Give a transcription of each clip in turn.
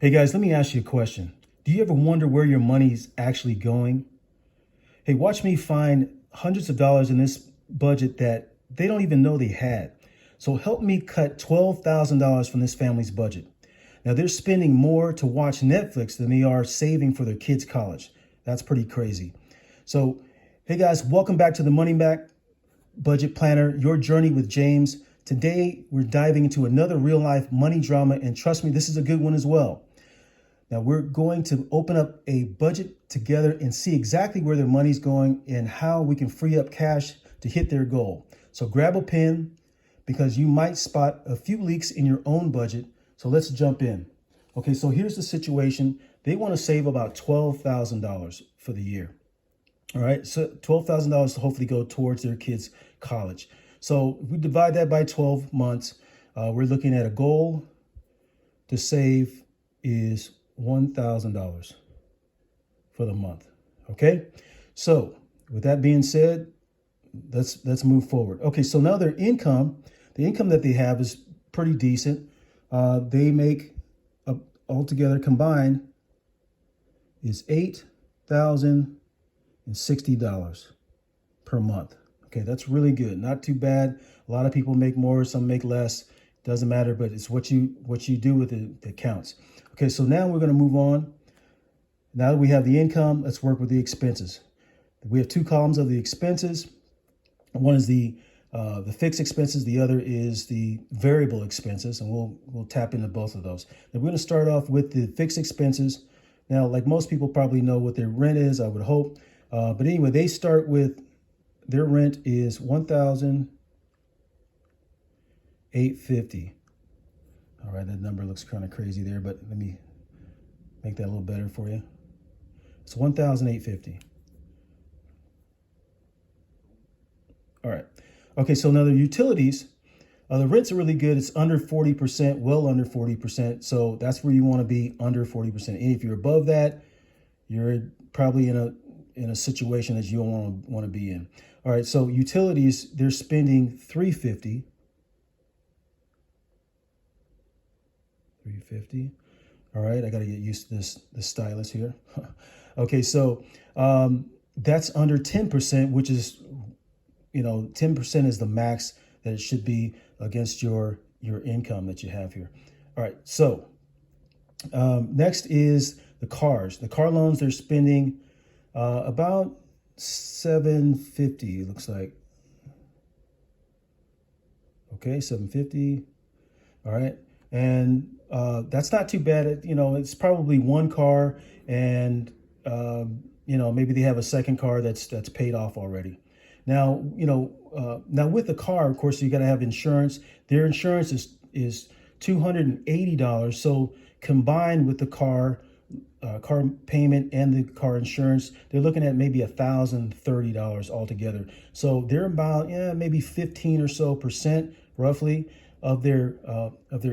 Hey guys, let me ask you a question. Do you ever wonder where your money's actually going? Hey, watch me find hundreds of dollars in this budget that they don't even know they had. So help me cut $12,000 from this family's budget. Now they're spending more to watch Netflix than they are saving for their kids' college. That's pretty crazy. So, hey guys, welcome back to the Money Back Budget Planner, your journey with James. Today, we're diving into another real life money drama, and trust me, this is a good one as well. Now we're going to open up a budget together and see exactly where their money's going and how we can free up cash to hit their goal. So grab a pen because you might spot a few leaks in your own budget. So let's jump in. Okay, so here's the situation. They want to save about $12,000 for the year. All right, so $12,000 to hopefully go towards their kids' college. So if we divide that by 12 months, we're looking at a goal to save is $1,000 for the month. Okay, so with that being said, let's move forward. Okay, so now their income, the income that they have is pretty decent. They make altogether combined is $8,060 per month. Okay, that's really good. Not too bad. A lot of people make more, some make less. Doesn't matter, but it's what you do with it that counts. Okay, so now we're going to move on. Now that we have the income, let's work with the expenses. We have two columns of the expenses. One is the fixed expenses. The other is the variable expenses, and we'll tap into both of those. Now we're going to start off with the fixed expenses. Now, like most people probably know what their rent is, I would hope. But anyway, they start with their rent is $1,850. All right, that number looks kind of crazy there, but let me make that a little better for you. It's $1,850. All right. Okay, so now the utilities, the rents are really good. It's under 40%, well under 40%. So that's where you want to be, under 40%. And if you're above that, you're probably in a situation that you don't want to be in. All right, so utilities, they're spending $350. All right, I got to get used to this stylus here. Okay, so that's under 10%, which is, 10% is the max that it should be against your income that you have here. All right, so next is the cars. The car loans, they're spending about $750, it looks like. Okay, $750. All right, and that's not too bad. It's probably one car, and maybe they have a second car that's paid off already. Now, now with the car, of course, you got to have insurance. Their insurance is $280. So combined with the car payment and the car insurance, they're looking at maybe $1,030 altogether. So they're about maybe 15 or so percent roughly of their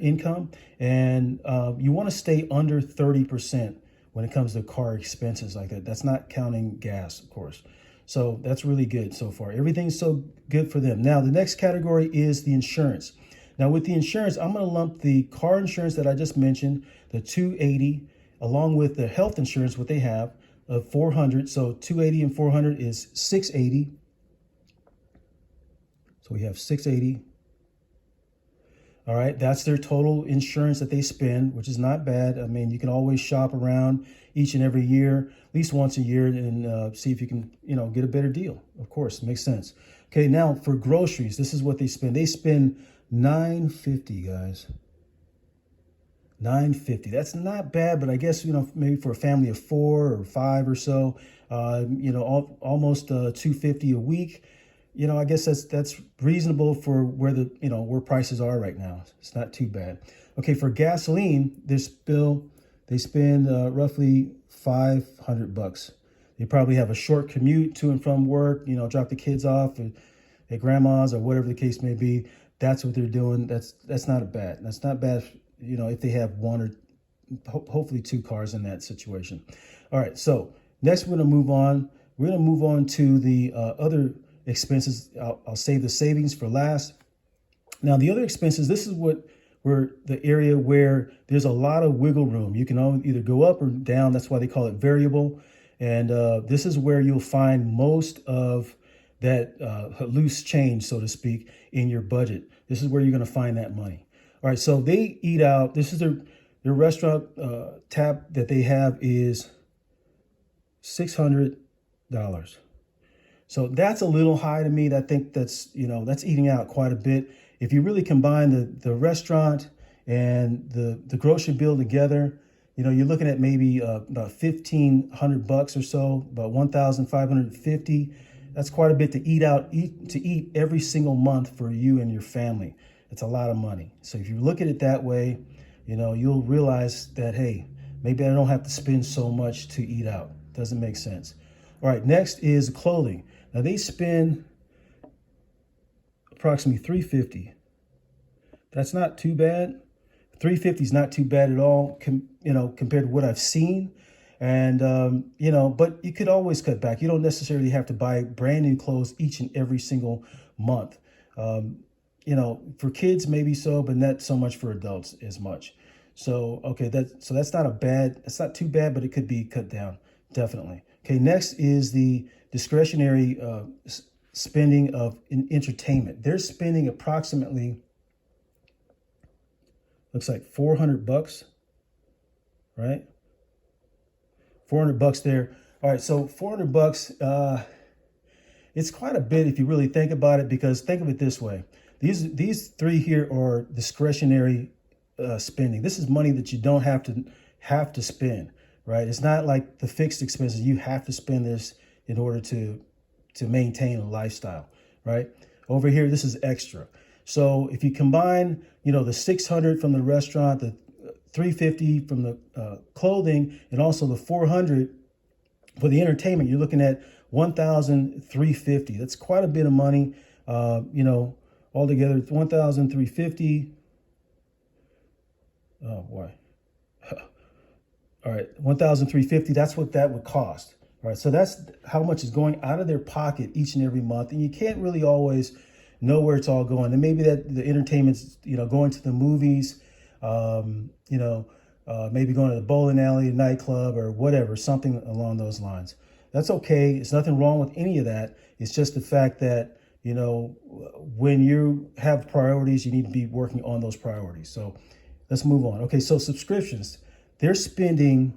income, and you want to stay under 30% when it comes to car expenses like that. That's not counting gas, of course. So that's really good so far. Everything's so good for them. Now the next category is the insurance. Now with the insurance, I'm going to lump the car insurance that I just mentioned, the $280, along with the health insurance, what they have of $400. So $280 and $400 is $680. So we have $680. All right, that's their total insurance that they spend, which is not bad. I mean, you can always shop around each and every year, at least once a year, and see if you can, get a better deal. Of course, makes sense. Okay, now for groceries, this is what they spend. They spend $950, guys. $950. That's not bad, but I guess maybe for a family of 4 or 5 or so, almost $250 a week. I guess that's reasonable for where where prices are right now. It's not too bad. Okay, for gasoline, they spend roughly $500. They probably have a short commute to and from work. Drop the kids off at grandma's or whatever the case may be. That's what they're doing. That's not bad. That's not bad. If they have one or hopefully 2 cars in that situation. All right. So next, we're going to move on. We're going to move on to the other expenses. I'll save the savings for last. Now, the other expenses, this is what where the area where there's a lot of wiggle room. You can either go up or down. That's why they call it variable. And this is where you'll find most of that loose change, so to speak, in your budget. This is where you're going to find that money. All right, so they eat out. This is their restaurant tab that they have is $600. So that's a little high to me. I think that's eating out quite a bit. If you really combine the restaurant and the grocery bill together, you're looking at maybe about $1,500 or so, about $1,550. That's quite a bit to eat every single month for you and your family. It's a lot of money. So if you look at it that way, you'll realize that, hey, maybe I don't have to spend so much to eat out. Doesn't make sense. All right, next is clothing. Now they spend approximately $350. That's not too bad. $350 is not too bad at all, compared to what I've seen. And, but you could always cut back. You don't necessarily have to buy brand new clothes each and every single month. For kids, maybe so, but not so much for adults as much. So, okay, that's not too bad, but it could be cut down, definitely. Okay, next is the discretionary spending of entertainment. They're spending approximately, looks like $400, right? $400 there. All right, so $400, it's quite a bit if you really think about it, because think of it this way. These three here are discretionary spending. This is money that you don't have to spend, right? It's not like the fixed expenses. You have to spend this in order to maintain a lifestyle, right? Over here, this is extra. So if you combine, the $600 from the restaurant, the $350 from the clothing, and also the $400 for the entertainment, you're looking at $1,350. That's quite a bit of money. Altogether, it's $1,350. Oh boy. All right, $1,350. That's what that would cost. All right, so that's how much is going out of their pocket each and every month, and you can't really always know where it's all going. And maybe that the entertainment's, going to the movies, maybe going to the bowling alley, nightclub, or whatever, something along those lines. That's okay. It's nothing wrong with any of that. It's just the fact that, when you have priorities, you need to be working on those priorities. So let's move on. Okay, so subscriptions. They're spending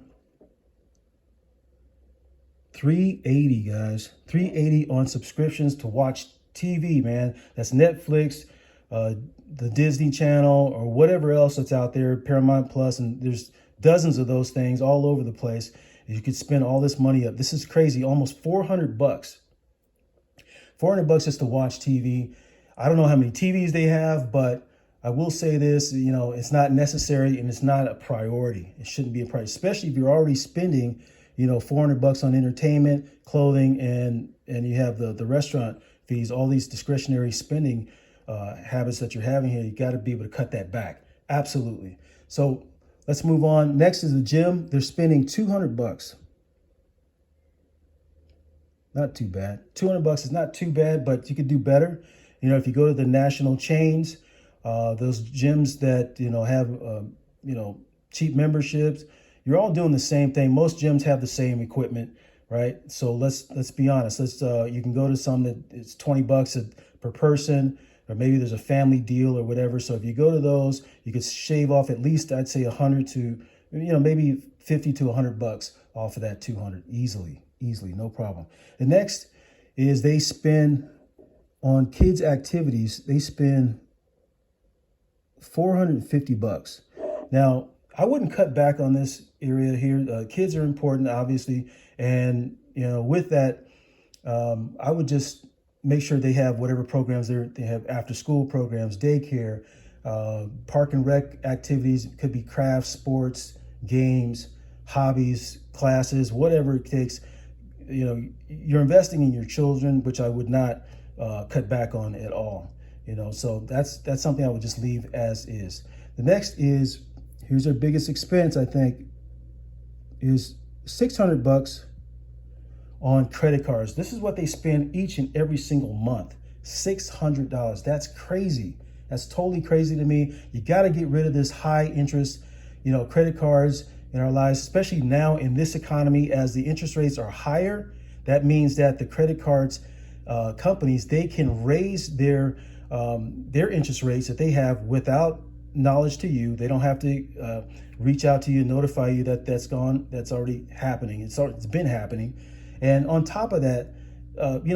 $380, guys. $380 on subscriptions to watch TV, man. That's Netflix, the Disney Channel, or whatever else that's out there, Paramount Plus, and there's dozens of those things all over the place. You could spend all this money up. This is crazy. Almost $400. $400 just to watch TV. I don't know how many TVs they have, but I will say this, it's not necessary and it's not a priority. It shouldn't be a priority, especially if you're already spending, $400 on entertainment, clothing, and you have the restaurant fees, all these discretionary spending habits that you're having here. You got to be able to cut that back. Absolutely. So let's move on. Next is the gym. They're spending $200. Not too bad. $200 is not too bad, but you could do better. If you go to the national chains, those gyms that, have, cheap memberships, you're all doing the same thing. Most gyms have the same equipment, right? So let's be honest. You can go to some that it's $20 per person, or maybe there's a family deal or whatever. So if you go to those, you could shave off at least, I'd say 100 to, maybe 50 to $100 off of that 200 easily, no problem. The next is they spend on kids' activities. They spend $450. Now, I wouldn't cut back on this area here. Kids are important, obviously. And, with that, I would just make sure they have whatever programs they have, after school programs, daycare, park and rec activities. It could be crafts, sports, games, hobbies, classes, whatever it takes. You're investing in your children, which I would not cut back on at all. So that's something I would just leave as is. The next is, here's their biggest expense, I think, is $600 on credit cards. This is what they spend each and every single month. $600. That's crazy. That's totally crazy to me. You got to get rid of this high interest, credit cards in our lives, especially now in this economy as the interest rates are higher. That means that the credit cards companies, they can raise their interest rates that they have without knowledge to you. They don't have to reach out to you, notify you that that's already happening. It's been happening. And on top of that,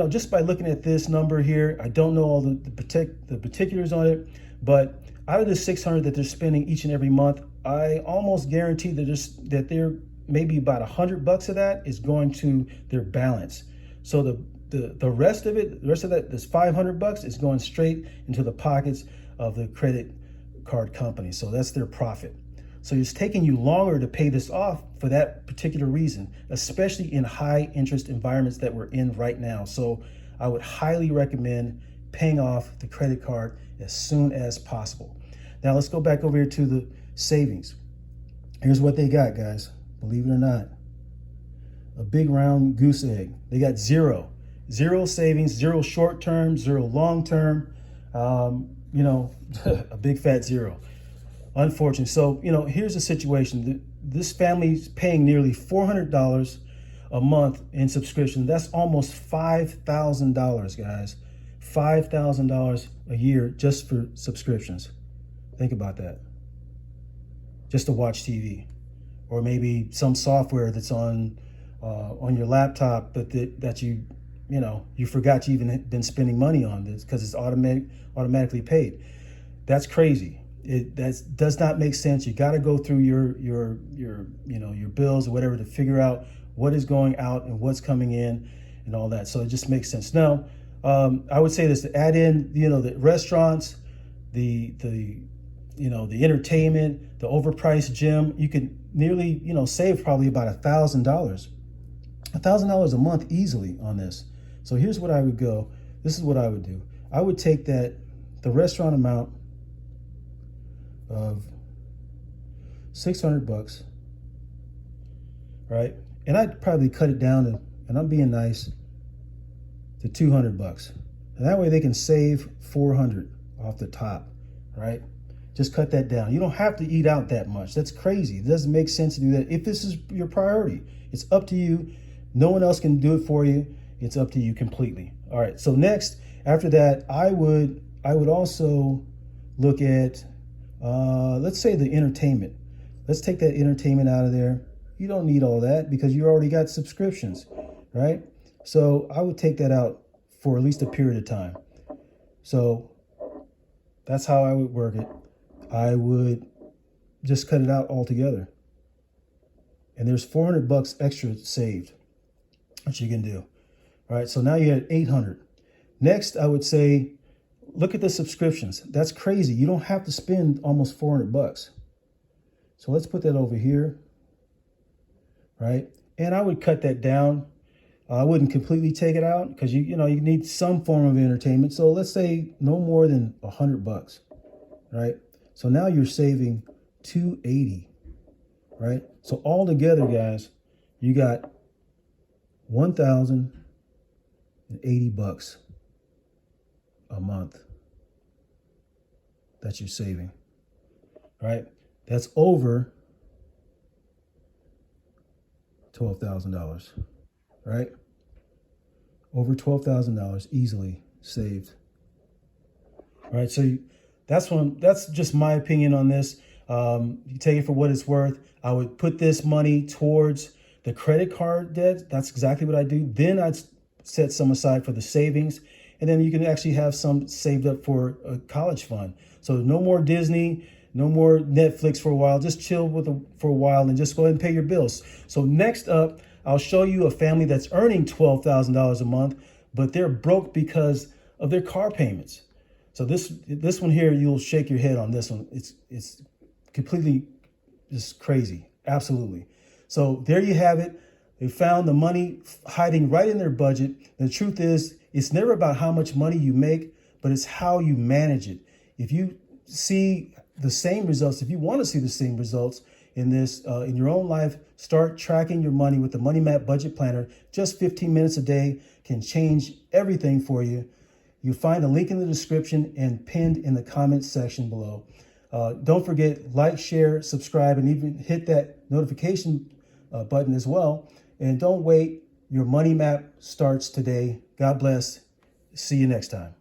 just by looking at this number here, I don't know all the particulars on it, but out of the $600 that they're spending each and every month, I almost guarantee that they're maybe about $100 of that is going to their balance. So the rest of that, this $500 is going straight into the pockets of the credit card company. So that's their profit. So it's taking you longer to pay this off for that particular reason, especially in high interest environments that we're in right now. So I would highly recommend paying off the credit card as soon as possible. Now let's go back over here to the savings. Here's what they got, guys. Believe it or not, a big round goose egg. They got zero savings, zero short term, zero long term, a big fat zero. Unfortunately. So, here's the situation. This family's paying nearly $400 a month in subscription. That's almost $5,000, guys. $5,000 a year just for subscriptions. Think about that. Just to watch TV, or maybe some software that's on your laptop, but that you forgot you even been spending money on this because it's automatically paid. That's crazy. That does not make sense. You got to go through your bills or whatever to figure out what is going out and what's coming in and all that. So it just makes sense. Now, I would say this: to add in, the restaurants, the entertainment, the overpriced gym, you could nearly, save probably about $1,000, $1,000 a month easily on this. So here's what I would go. This is what I would do. I would take the restaurant amount of $600, right? And I'd probably cut it down to, and I'm being nice, to $200. And that way they can save $400 off the top, right? Just cut that down. You don't have to eat out that much. That's crazy. It doesn't make sense to do that. If this is your priority, it's up to you. No one else can do it for you. It's up to you completely. All right. So next, after that, I would also look at, let's say the entertainment. Let's take that entertainment out of there. You don't need all that because you already got subscriptions, right? So I would take that out for at least a period of time. So that's how I would work it. I would just cut it out altogether. And there's $400 extra saved, which you can do. All right, so now you had $800. Next, I would say, look at the subscriptions. That's crazy. You don't have to spend almost $400. So let's put that over here, right? And I would cut that down. I wouldn't completely take it out because you need some form of entertainment. So let's say no more than $100, right? So now you're saving $280, right? So all together, guys, you got $1,080 a month that you're saving, right? That's over $12,000, right? Over $12,000 easily saved. All right, so that's just my opinion on this. You take it for what it's worth. I would put this money towards the credit card debt. That's exactly what I do. Then I'd set some aside for the savings. And then you can actually have some saved up for a college fund. So no more Disney, no more Netflix for a while. Just chill for a while and just go ahead and pay your bills. So next up, I'll show you a family that's earning $12,000 a month, but they're broke because of their car payments. So this one here, you'll shake your head on this one. It's completely just crazy. Absolutely. So there you have it. They found the money hiding right in their budget. The truth is, it's never about how much money you make, but it's how you manage it. If you see the same results, if you want to see the same results in this, in your own life, start tracking your money with the Money Map Budget Planner. Just 15 minutes a day can change everything for you. You'll find the link in the description and pinned in the comments section below. Don't forget, like, share, subscribe, and even hit that notification button as well. And don't wait. Your money map starts today. God bless. See you next time.